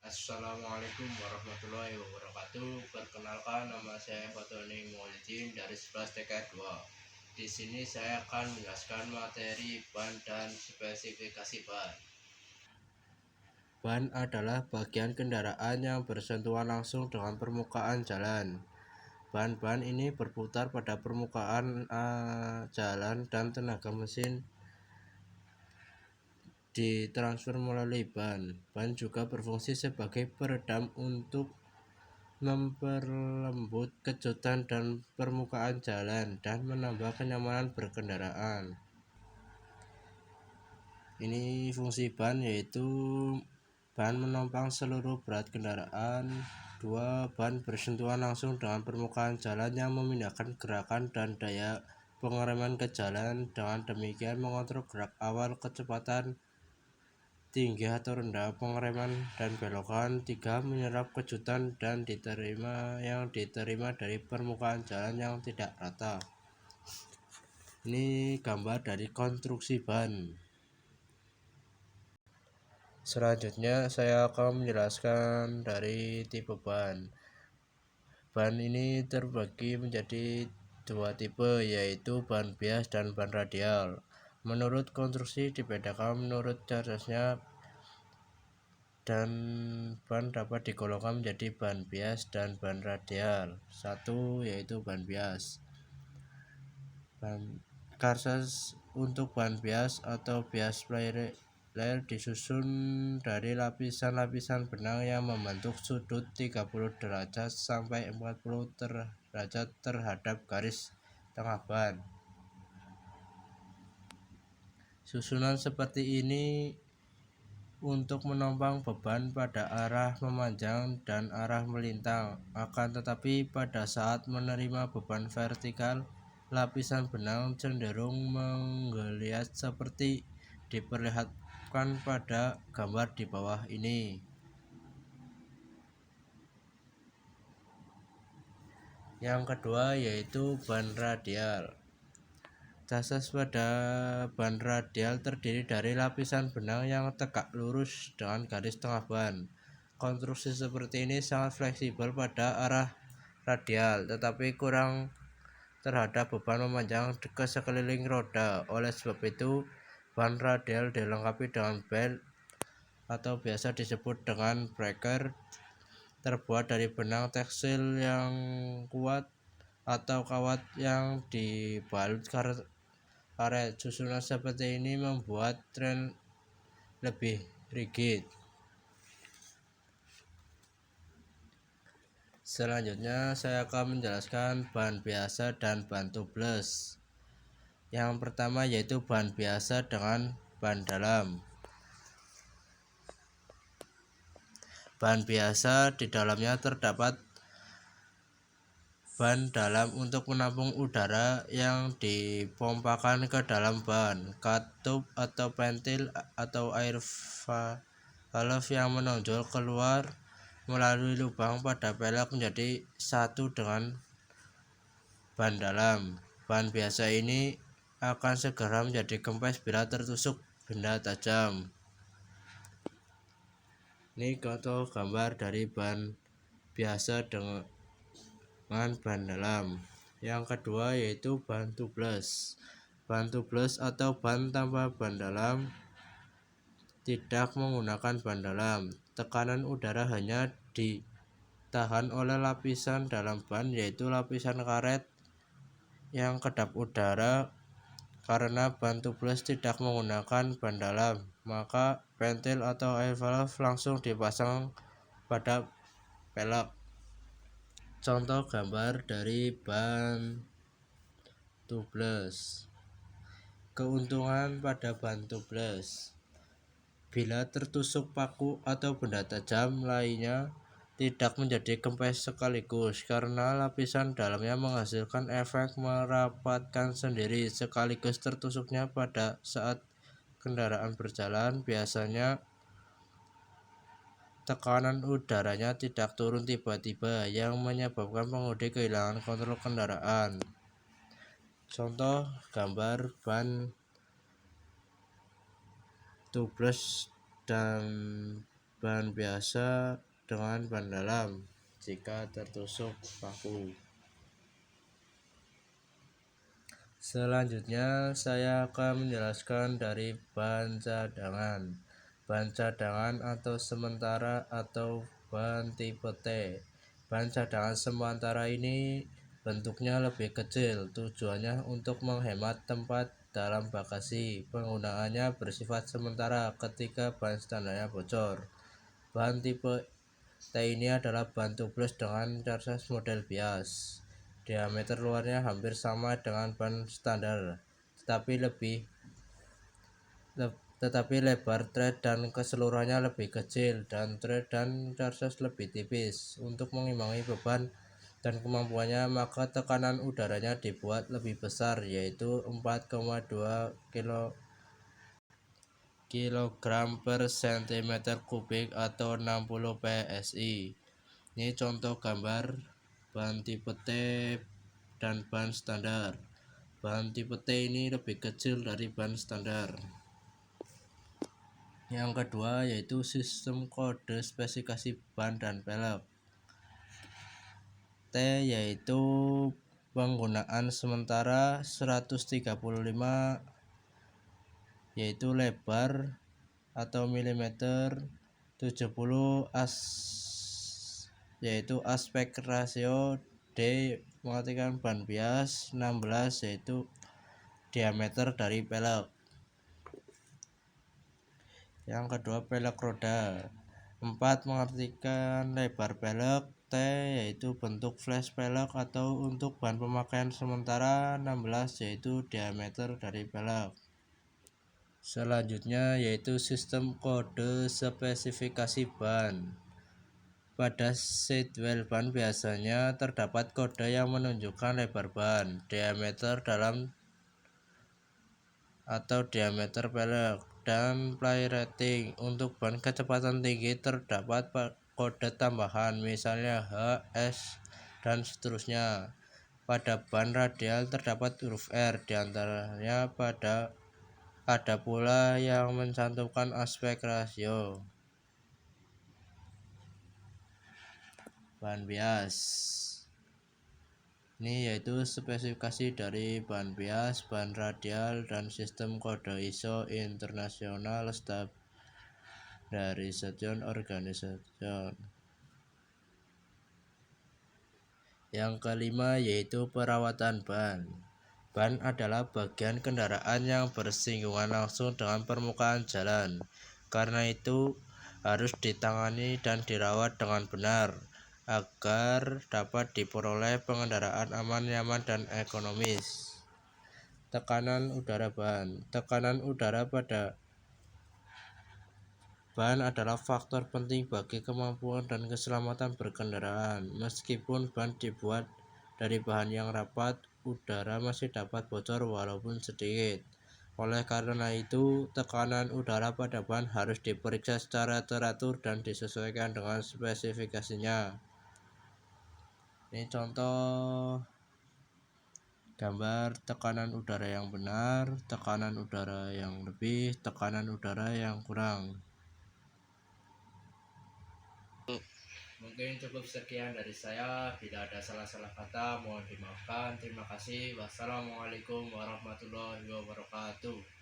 Assalamualaikum warahmatullahi wabarakatuh. Perkenalkan, nama saya Fatoni Maulidin dari 11 TK 2. Di sini saya akan menjelaskan materi ban dan spesifikasi ban. Ban adalah bagian kendaraan yang bersentuhan langsung dengan permukaan jalan. Ban-ban ini berputar pada permukaan jalan dan tenaga mesin ditransfer melalui ban. Ban juga berfungsi sebagai peredam untuk memperlembut kejutan dan permukaan jalan dan menambah kenyamanan berkendaraan. Ini fungsi ban, yaitu ban menopang seluruh berat kendaraan. 2. Ban bersentuhan langsung dengan permukaan jalan yang memindahkan gerakan dan daya pengereman ke jalan, dengan demikian mengontrol gerak awal, kecepatan tinggi atau rendah, pengereman dan belokan. 3. Menyerap kejutan dan diterima dari permukaan jalan yang tidak rata. Ini gambar dari konstruksi ban. Selanjutnya saya akan menjelaskan dari tipe ban. Ban ini terbagi menjadi dua tipe, yaitu ban bias dan ban radial. Menurut konstruksi dibedakan menurut chargesnya, dan ban dapat digolongkan menjadi ban bias dan ban radial. 1. Yaitu ban bias. Ban charges untuk ban bias atau bias layer disusun dari lapisan-lapisan benang yang membentuk sudut 30 derajat sampai 40 derajat terhadap garis tengah ban. Susunan seperti ini untuk menopang beban pada arah memanjang dan arah melintang. Akan tetapi pada saat menerima beban vertikal, lapisan benang cenderung menggeliat seperti diperlihatkan pada gambar di bawah ini. Yang kedua yaitu ban radial. Charges pada ban radial terdiri dari lapisan benang yang tegak lurus dengan garis tengah ban. Konstruksi seperti ini sangat fleksibel pada arah radial, tetapi kurang terhadap beban memanjang ke sekeliling roda. Oleh sebab itu, ban radial dilengkapi dengan belt atau biasa disebut dengan breaker, terbuat dari benang tekstil yang kuat atau kawat yang dibalut karet. Susunan seperti ini membuat tren lebih rigid. Selanjutnya saya akan menjelaskan ban biasa dan ban tubeless. Yang pertama yaitu ban biasa dengan ban dalam. Ban biasa di dalamnya terdapat ban dalam untuk menampung udara yang dipompakan ke dalam ban, katup atau ventil atau air valve yang menonjol keluar melalui lubang pada pelek menjadi satu dengan ban dalam. Ban biasa ini akan segera menjadi kempes bila tertusuk benda tajam. Ini contoh gambar dari ban biasa dengan ban dalam. Yang kedua yaitu ban tubeless. Ban tubeless atau ban tanpa ban dalam tidak menggunakan ban dalam. Tekanan udara hanya ditahan oleh lapisan dalam ban, yaitu lapisan karet yang kedap udara. Karena ban tubeless tidak menggunakan ban dalam, maka ventil atau air valve langsung dipasang pada pelek. Contoh gambar dari ban tubeless. Keuntungan pada ban tubeless: bila tertusuk paku atau benda tajam lainnya, tidak menjadi kempes sekaligus karena lapisan dalamnya menghasilkan efek merapatkan sendiri sekaligus tertusuknya pada saat kendaraan berjalan. Biasanya tekanan udaranya tidak turun tiba-tiba yang menyebabkan pengemudi kehilangan kontrol kendaraan. Contoh gambar ban tubeless dan ban biasa dengan ban dalam jika tertusuk paku. Selanjutnya saya akan menjelaskan dari ban cadangan. Ban cadangan atau sementara atau ban tipe T. Ban cadangan sementara ini bentuknya lebih kecil, tujuannya untuk menghemat tempat dalam bagasi. Penggunaannya bersifat sementara ketika ban standarnya bocor. Ban tipe T ini adalah ban tubles dengan charges model bias. Diameter luarnya hampir sama dengan ban standar, tetapi lebar thread dan keseluruhannya lebih kecil, dan thread dan charges lebih tipis. Untuk mengimbangi beban dan kemampuannya, maka tekanan udaranya dibuat lebih besar, yaitu 4,2 kg per cm kubik atau 60 psi. Ini contoh gambar ban tipe T dan ban standar. Ban tipe T ini lebih kecil dari ban standar. Yang kedua yaitu sistem kode spesifikasi ban dan pelek. T yaitu penggunaan sementara 135 yaitu lebar atau milimeter, 70 yaitu aspek rasio. D mengartikan ban bias, 16 yaitu diameter dari pelek. Yang kedua pelek roda. 4 mengartikan lebar pelek. T yaitu bentuk flash pelek atau untuk ban pemakaian sementara. 16 yaitu diameter dari pelek. Selanjutnya yaitu sistem kode spesifikasi ban. Pada sidewall ban biasanya terdapat kode yang menunjukkan lebar ban, diameter dalam atau diameter pelek, dan ply rating. Untuk ban kecepatan tinggi terdapat kode tambahan, misalnya H, S, dan seterusnya. Pada ban radial terdapat huruf R, diantaranya ada pula yang mencantumkan aspek rasio. Ban bias. Ini yaitu spesifikasi dari ban bias, ban radial, dan sistem kode ISO International Standardization Organization. Yang kelima yaitu perawatan ban. Ban adalah bagian kendaraan yang bersinggungan langsung dengan permukaan jalan. Karena itu harus ditangani dan dirawat dengan benar agar dapat diperoleh pengendaraan aman, nyaman, dan ekonomis. Tekanan udara ban. Tekanan udara pada ban adalah faktor penting bagi kemampuan dan keselamatan berkendaraan. Meskipun ban dibuat dari bahan yang rapat, udara masih dapat bocor walaupun sedikit. Oleh karena itu, tekanan udara pada ban harus diperiksa secara teratur dan disesuaikan dengan spesifikasinya. Ini contoh gambar tekanan udara yang benar, tekanan udara yang lebih, tekanan udara yang kurang. Mungkin cukup sekian dari saya. Bila ada salah-salah kata mohon dimaafkan. Terima kasih. Wassalamualaikum warahmatullahi wabarakatuh.